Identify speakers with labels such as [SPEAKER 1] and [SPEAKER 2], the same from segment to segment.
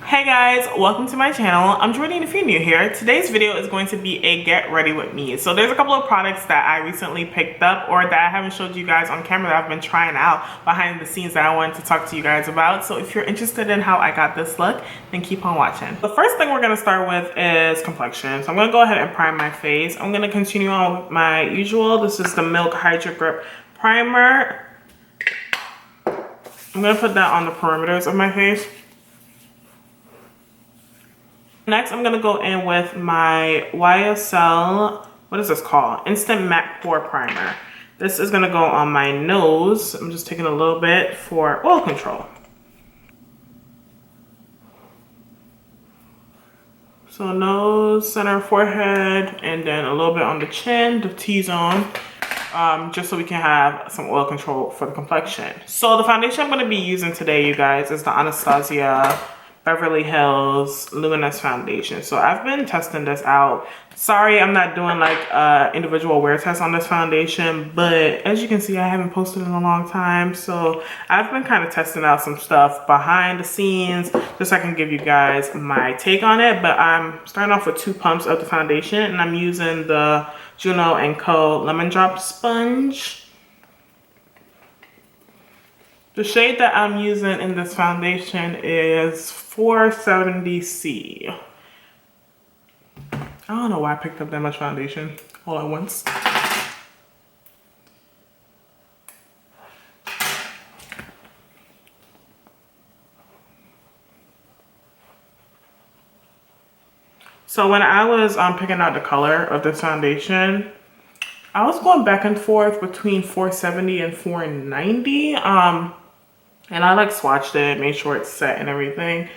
[SPEAKER 1] Hey guys, welcome to my channel. I'm Jordan if you're new here. Today's video is going to be a get ready with me. So there's a couple of products that I recently picked up or that I haven't showed you guys on camera that I've been trying out behind the scenes that I wanted to talk to you guys about. So if you're interested in how I got this look, then keep on watching. The first thing we're going to start with is complexion. So I'm going to go ahead and prime my face. I'm going to continue on with my usual. This is the Milk Hydra Grip Primer. I'm going to put that on the perimeters of my face. Next, I'm gonna go in with my YSL, what is this called? Instant Matte Pore Primer. This is gonna go on my nose. I'm just taking a little bit for oil control. So nose, center, forehead, and then a little bit on the chin, the T-zone, just so we can have some oil control for the complexion. So the foundation I'm gonna be using today, you guys, is the Anastasia Beverly Hills Luminous Foundation. So I've been testing this out. Sorry I'm not doing like individual wear tests on this foundation, but as you can see, I haven't posted in a long time. So I've been kind of testing out some stuff behind the scenes just so I can give you guys my take on it. But I'm starting off with 2 pumps of the foundation and I'm using the Juno & Co. Lemon Drop Sponge. The shade that I'm using in this foundation is 470C. I don't know why I picked up that much foundation all at once. So when I was picking out the color of this foundation, I was going back and forth between 470 and 490. And I like swatched it, made sure it's set and everything.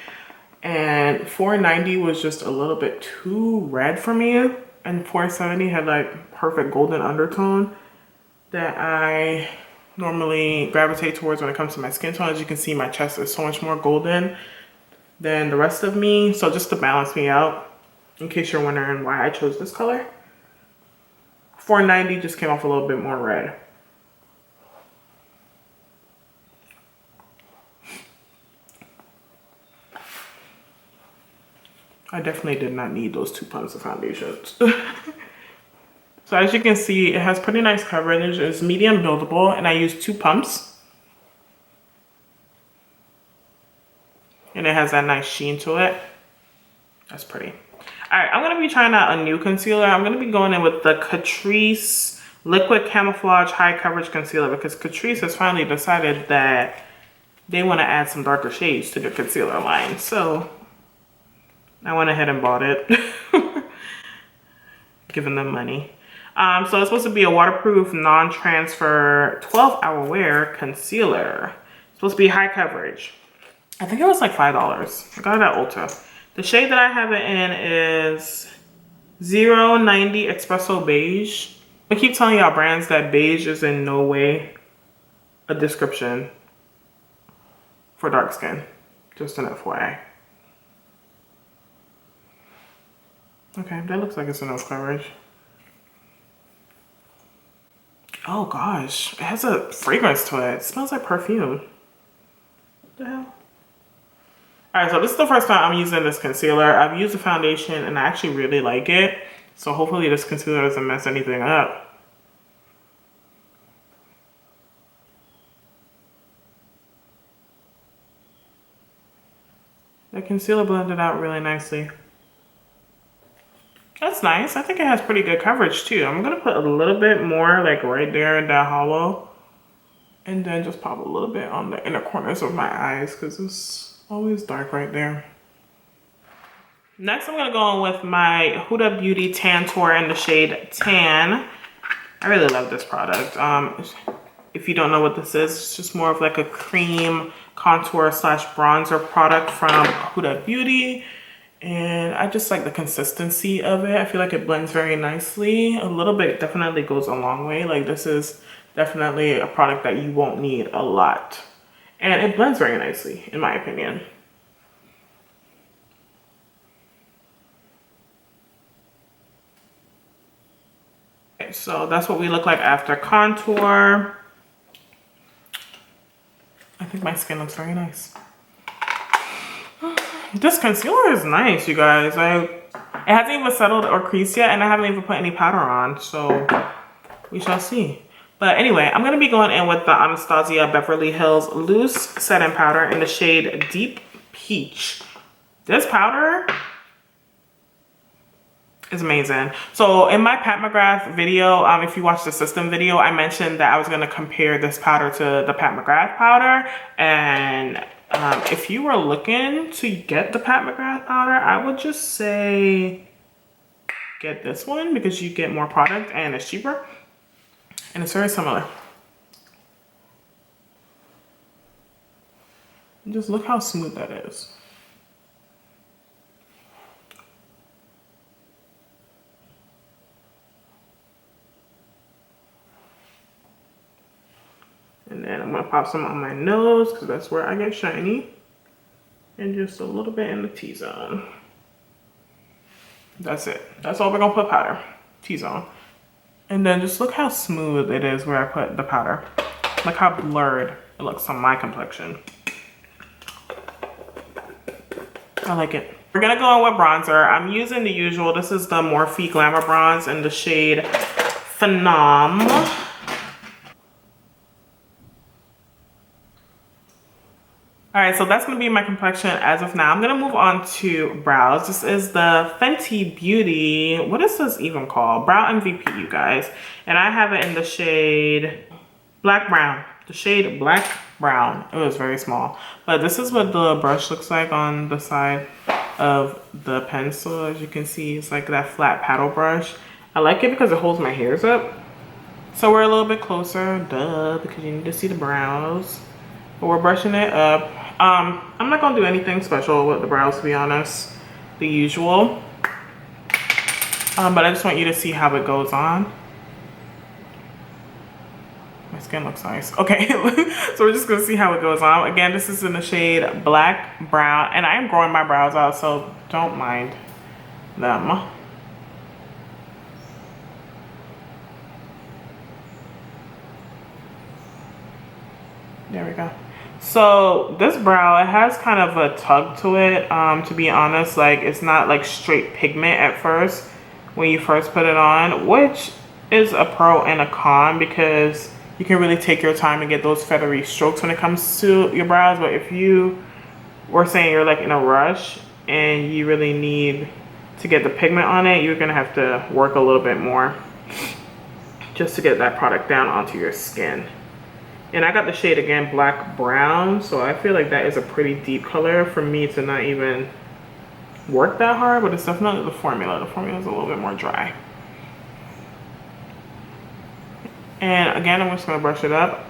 [SPEAKER 1] And 490 was just a little bit too red for me. And 470 had like perfect golden undertone that I normally gravitate towards when it comes to my skin tone. As you can see, my chest is so much more golden than the rest of me. So just to balance me out, in case you're wondering why I chose this color, 490 just came off a little bit more red. I definitely did not need those 2 pumps of foundation. So as you can see, it has pretty nice coverage. It's medium buildable and I use 2 pumps. And it has that nice sheen to it. That's pretty. All right, I'm gonna be trying out a new concealer. I'm gonna be going in with the Catrice Liquid Camouflage High Coverage Concealer because Catrice has finally decided that they wanna add some darker shades to their concealer line. So I went ahead and bought it, giving them money. So it's supposed to be a waterproof, non-transfer, 12-hour wear concealer. It's supposed to be high coverage. I think it was like $5. I got it at Ulta. The shade that I have it in is 090 Espresso Beige. I keep telling y'all brands that beige is in no way a description for dark skin. Just an FYI. Okay, that looks like it's enough coverage. Oh gosh, it has a fragrance to it. It smells like perfume. What the hell? All right, so this is the first time I'm using this concealer. I've used the foundation and I actually really like it. So hopefully this concealer doesn't mess anything up. The concealer blended out really nicely. That's nice. I think it has pretty good coverage too. I'm gonna put a little bit more like right there in that hollow. And then just pop a little bit on the inner corners of my eyes because it's always dark right there. Next, I'm gonna go on with my Huda Beauty Tan Tour in the shade Tan. I really love this product. If you don't know what this is, it's just more of like a cream contour slash bronzer product from Huda Beauty. And I just like the consistency of it. I feel like it blends very nicely. A little bit definitely goes a long way. Like this is definitely a product that you won't need a lot. And it blends very nicely, in my opinion. Okay, so that's what we look like after contour. I think my skin looks very nice. This concealer is nice, you guys. It hasn't even settled or creased yet, and I haven't even put any powder on, so we shall see. But anyway, I'm going to be going in with the Anastasia Beverly Hills Loose Setting Powder in the shade Deep Peach. This powder is amazing. So in my Pat McGrath video, if you watch the system video, I mentioned that I was going to compare this powder to the Pat McGrath powder. And if you were looking to get the Pat McGrath powder, I would just say get this one because you get more product and it's cheaper. And it's very similar. Just look how smooth that is. And then I'm gonna pop some on my nose because that's where I get shiny. And just a little bit in the T-zone. That's it. That's all we're gonna put powder. T-zone. And then just look how smooth it is where I put the powder. Look how blurred it looks on my complexion. I like it. We're gonna go in with bronzer. I'm using the usual. This is the Morphe Glamour Bronze in the shade Phenom. All right, so that's gonna be my complexion as of now. I'm gonna move on to brows. This is the Fenty Beauty, what is this even called? Brow MVP, you guys. And I have it in the shade Black Brown, the shade Black Brown. It was very small. But this is what the brush looks like on the side of the pencil. As you can see, it's like that flat paddle brush. I like it because it holds my hairs up. So we're a little bit closer, duh, because you need to see the brows. But we're brushing it up. I'm not gonna do anything special with the brows, to be honest. The usual. But I just want you to see how it goes on. My skin looks nice. Okay, so we're just gonna see how it goes on. Again, this is in the shade Black Brown, and I am growing my brows out, so don't mind them. There we go. So this brow, it has kind of a tug to it, to be honest. Like, it's not like straight pigment at first when you first put it on, which is a pro and a con because you can really take your time and get those feathery strokes when it comes to your brows. But if you were saying you're like in a rush and you really need to get the pigment on it, you're gonna have to work a little bit more just to get that product down onto your skin. And I got the shade, again, Black Brown, so I feel like that is a pretty deep color for me to not even work that hard, but it's definitely the formula. The formula is a little bit more dry. And again, I'm just gonna brush it up.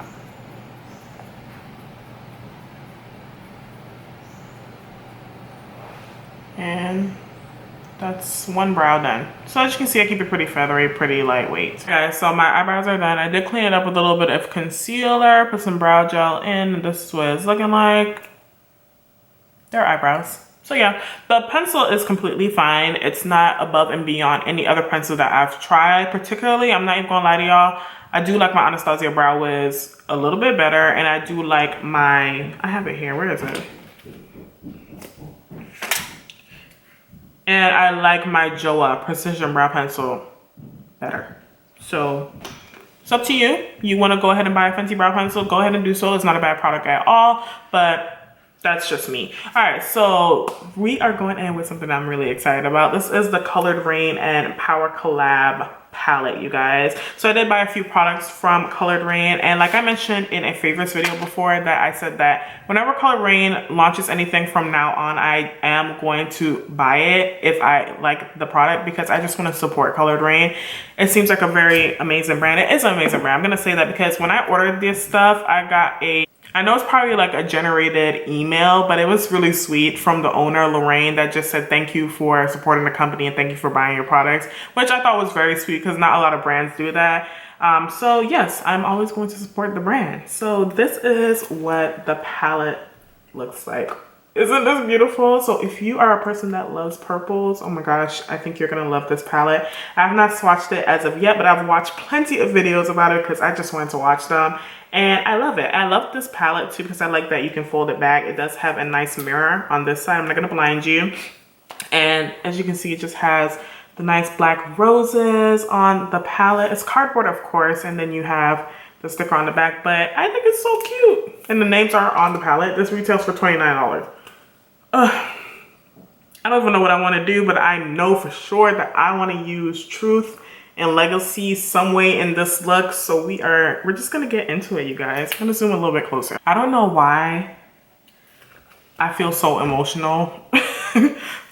[SPEAKER 1] And that's one brow done. So as you can see, I keep it pretty feathery, pretty lightweight. Okay, so my eyebrows are done. I did clean it up with a little bit of concealer, put some brow gel in, and this is what it's looking like. They're eyebrows. So yeah, the pencil is completely fine. It's not above and beyond any other pencil that I've tried. Particularly, I'm not even gonna lie to y'all, I do like my Anastasia Brow Wiz a little bit better, and I do like my, I have it here, where is it? And I like my Joa Precision Brow Pencil better. So it's up to you. You want to go ahead and buy a Fenty Brow Pencil, go ahead and do so. It's not a bad product at all, but that's just me. All right, so we are going in with something I'm really excited about. This is the Colored Raine and Power Collab palette, you guys. So I did buy a few products from Colored Raine, and like I mentioned in a favorites video before, that I said that whenever Colored Raine launches anything from now on, I am going to buy it if I like the product, because I just want to support Colored Raine. It seems like a very amazing brand. It is an amazing brand. I'm gonna say that because when I ordered this stuff, I got a, I know it's probably like a generated email, but it was really sweet from the owner, Lorraine, that just said thank you for supporting the company and thank you for buying your products, which I thought was very sweet because not a lot of brands do that. So yes, I'm always going to support the brand. So this is what the palette looks like Isn't this beautiful? So if you are a person that loves purples, oh my gosh, I think you're gonna love this palette. I have not swatched it as of yet, but I've watched plenty of videos about it because I just wanted to watch them. And I love it. I love this palette too because I like that you can fold it back. It does have a nice mirror on this side. I'm not gonna blind you. And as you can see, it just has the nice black roses on the palette. It's cardboard, of course, and then you have the sticker on the back, but I think it's so cute. And the names are on the palette. This retails for $29. I don't even know what I want to do, but I know for sure that I want to use Truth and Legacy some way in this look. So we're just gonna get into it, you guys. I'm gonna zoom a little bit closer. I don't know why I feel so emotional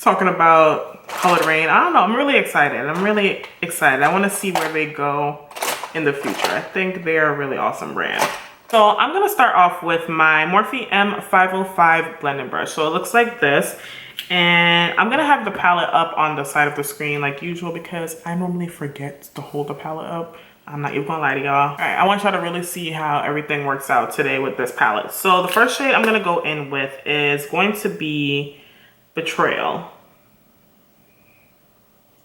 [SPEAKER 1] talking about Colored Raine. I don't know, I'm really excited. I want to see where they go in the future. I think they're a really awesome brand. So I'm gonna start off with my Morphe M505 blending brush. So it looks like this. And I'm gonna have the palette up on the side of the screen like usual because I normally forget to hold the palette up. I'm not even gonna lie to y'all. All right, I want y'all to really see how everything works out today with this palette. So the first shade I'm gonna go in with is going to be Betrayal.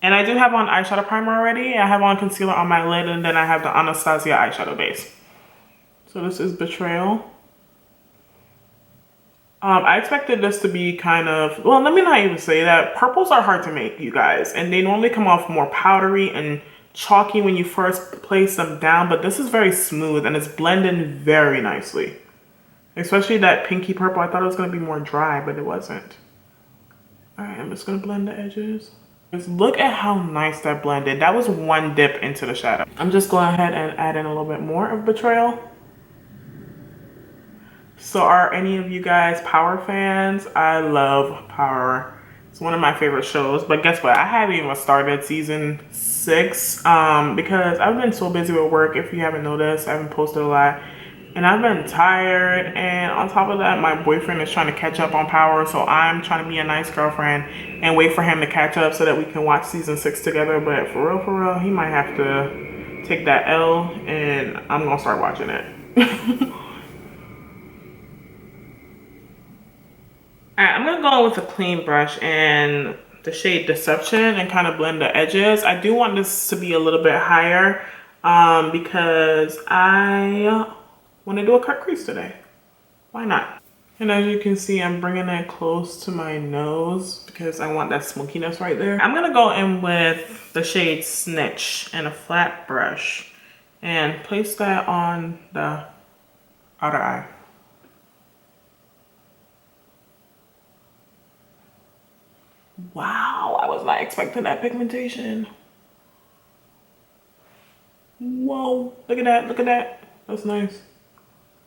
[SPEAKER 1] And I do have on eyeshadow primer already. I have on concealer on my lid, and then I have the Anastasia eyeshadow base. So this is Betrayal. I expected this to be kind of, well, let me not even say that. Purples are hard to make, you guys. And they normally come off more powdery and chalky when you first place them down. But this is very smooth and it's blending very nicely. Especially that pinky purple. I thought it was going to be more dry, but it wasn't. All right, I'm just going to blend the edges. Just look at how nice that blended. That was one dip into the shadow. I'm just going ahead and add in a little bit more of Betrayal. So are any of you guys Power fans? I love Power. It's one of my favorite shows. But guess what? I haven't even started season 6 because I've been so busy with work. If you haven't noticed, I haven't posted a lot. And I've been tired. And on top of that, my boyfriend is trying to catch up on Power. So I'm trying to be a nice girlfriend and wait for him to catch up so that we can watch season 6 together. But for real, he might have to take that L and I'm going to start watching it. All right, I'm gonna go with a clean brush and the shade Deception and kind of blend the edges. I do want this to be a little bit higher because I want to do a cut crease today. Why not? And as you can see, I'm bringing it close to my nose because I want that smokiness right there. I'm gonna go in with the shade Snitch and a flat brush and place that on the outer eye. Wow, I was not expecting that pigmentation. Whoa, look at that, look at that. That's nice.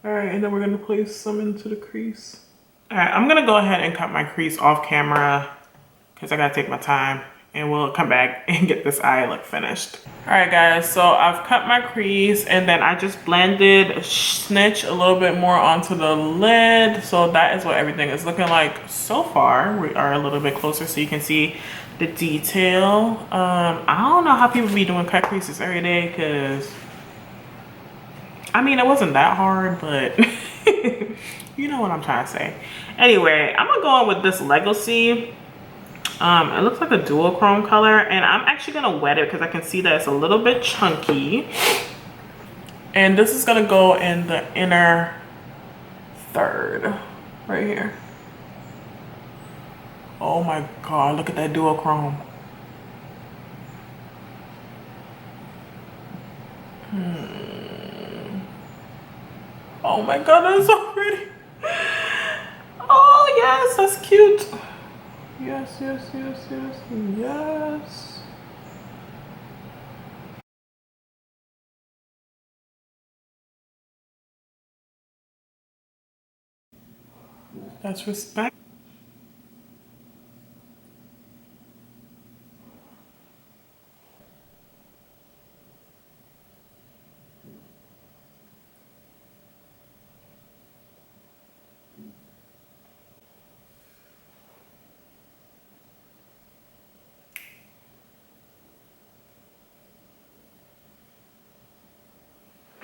[SPEAKER 1] All right, and then we're gonna place some into the crease. All right, I'm gonna go ahead and cut my crease off camera because I gotta take my time and we'll come back and get this eye look finished. All right guys, so I've cut my crease and then I just blended Snitch a little bit more onto the lid. So that is what everything is looking like so far. We are a little bit closer so you can see the detail. I don't know how people be doing cut creases every day because, I mean, it wasn't that hard, but you know what I'm trying to say. Anyway, I'm gonna go in with this Legacy. It looks like a duochrome color and I'm actually gonna wet it because I can see that it's a little bit chunky. And this is gonna go in the inner third right here. Oh my God, look at that duochrome. Oh my God, that's so pretty. Oh yes, that's cute. Yes, yes, yes, yes, yes. That's respect.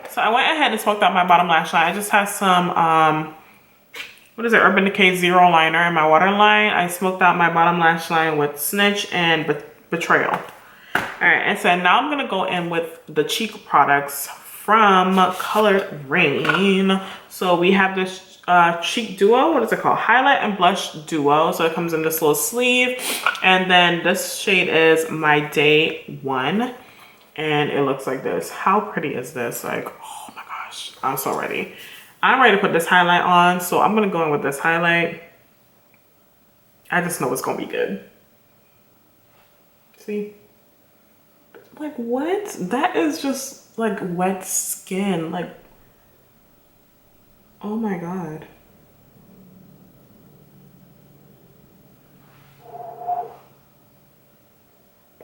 [SPEAKER 1] So I went ahead and smoked out my bottom lash line. I just have some what is it, Urban Decay Zero Liner in my waterline. I smoked out my bottom lash line with Snitch and Betrayal. All right, and so now I'm gonna go in with the cheek products from Color Raine. So we have this cheek duo. What is it called? Highlight and blush duo. So it comes in this little sleeve, and then this shade is my Day One, and it looks like this. How pretty is this? Like, oh my gosh, I'm so ready. I'm ready to put this highlight on, so I'm gonna go in with this highlight. I just know it's gonna be good. See? Like, what? That is just like wet skin. Like, oh my God.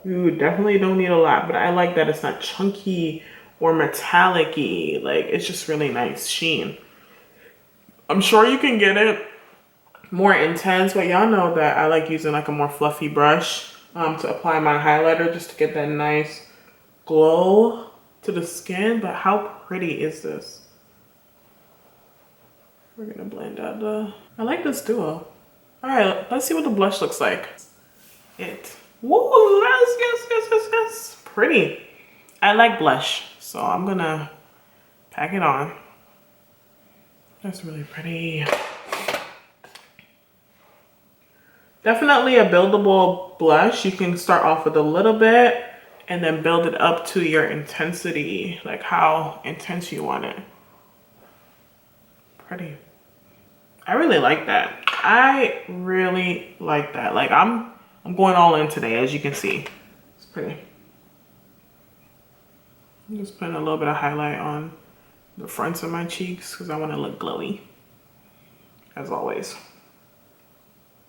[SPEAKER 1] You definitely don't need a lot, but I like that it's not chunky or metallic-y. Like, it's just really nice sheen. I'm sure you can get it more intense, but y'all know that I like using like a more fluffy brush to apply my highlighter just to get that nice glow to the skin. But how pretty is this? We're gonna blend out the, I like this duo. All right, let's see what the blush looks like. Woo, yes. Pretty. I like blush, so I'm gonna pack it on. That's really pretty. Definitely a buildable blush. You can start off with a little bit and then build it up to your intensity, like how intense you want it. Pretty. I really like that. I really like that. Like, I'm going all in today, as you can see. It's pretty. I'm just putting a little bit of highlight on the fronts of my cheeks because I want to look glowy, as always.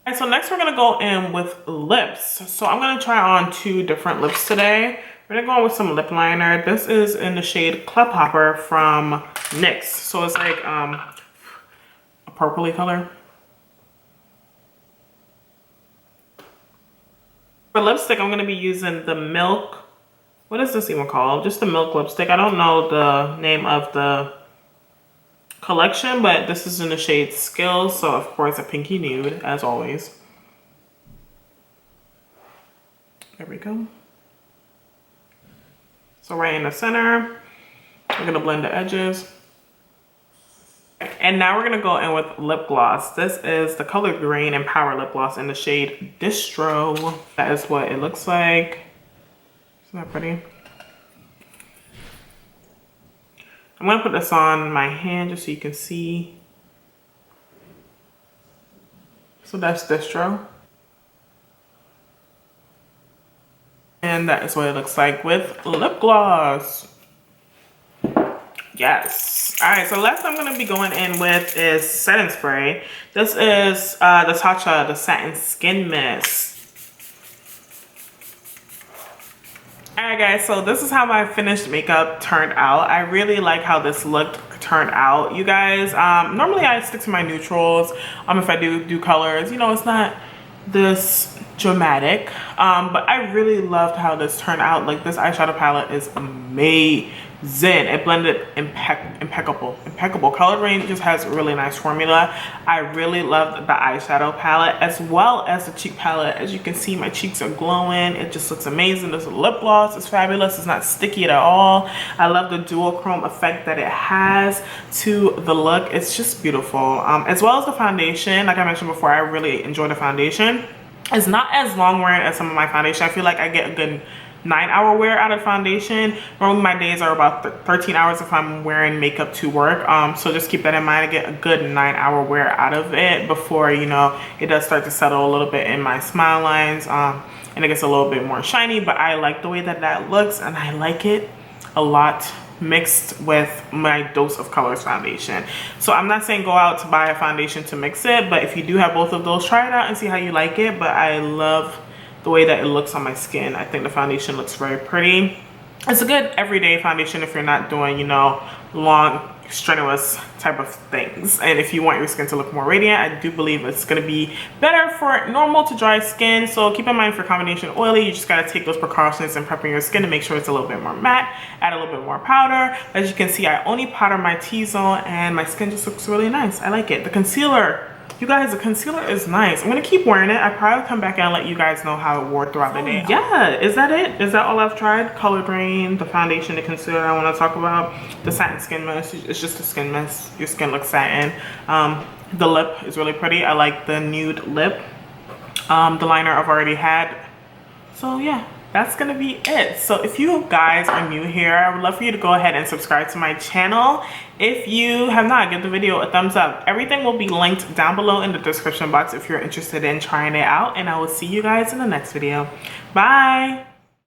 [SPEAKER 1] Alright, so next we're gonna go in with lips. So I'm gonna try on 2 different lips today. We're gonna go in with some lip liner. This is in the shade Club Hopper from NYX. So it's like a purpley color. For lipstick, I'm gonna be using the Milk. What is this even called? Just the Milk lipstick. I don't know the name of the collection, but this is in the shade Skills. So of course a pinky nude, as always. There we go. So right in the center, we're gonna blend the edges. And now we're gonna go in with lip gloss. This is the color Raine and Power Lip Gloss in the shade Distro. That is what it looks like. Isn't that pretty? I'm gonna put this on my hand just so you can see. So that's Distro. And that is what it looks like with lip gloss. Yes. All right, so last I'm gonna be going in with is setting spray. This is the Tatcha, the Satin Skin Mist. Alright guys, so this is how my finished makeup turned out. I really like how this look turned out, you guys. Normally I stick to my neutrals if I do colors. You know, it's not this dramatic, but I really loved how this turned out. Like, this eyeshadow palette is amazing. It blended impeccable. Color Raine just has a really nice formula. I really loved the eyeshadow palette as well as the cheek palette. As you can see, my cheeks are glowing. It just looks amazing. This lip gloss is fabulous. It's not sticky at all. I love the dual chrome effect that it has to the look. It's just beautiful. As well as the foundation. Like I mentioned before, I really enjoy the foundation. It's not as long wearing as some of my foundation. I feel like I get a good 9-hour wear out of foundation. Normally my days are about 13 hours if I'm wearing makeup to work. So just keep that in mind. I get a good 9-hour wear out of it before, you know, it does start to settle a little bit in my smile lines, and it gets a little bit more shiny. But I like the way that that looks, and I like it a lot mixed with my Dose of Colors foundation. So I'm not saying go out to buy a foundation to mix it, but if you do have both of those, try it out and see how you like it. But I love the way that it looks on my skin. I think the foundation looks very pretty. It's a good everyday foundation if you're not doing, you know, long, strenuous type of things. And if you want your skin to look more radiant, I do believe it's gonna be better for normal to dry skin. So keep in mind, for combination oily, you just gotta take those precautions in prepping your skin to make sure it's a little bit more matte. Add a little bit more powder. As you can see, I only powder my T-zone and my skin just looks really nice. I like it. The concealer You guys, the concealer is nice. I'm gonna keep wearing it. I probably come back and let you guys know how it wore throughout the day. Yeah, is that it? Is that all I've tried? Colored Raine, the foundation, the concealer I want to talk about, the satin skin mist. It's just a skin mist. Your skin looks satin. The lip is really pretty. I like the nude lip. The liner I've already had. So yeah, that's gonna be it. So if you guys are new here, I would love for you to go ahead and subscribe to my channel. If you have not, give the video a thumbs up. Everything will be linked down below in the description box if you're interested in trying it out, and I will see you guys in the next video. Bye.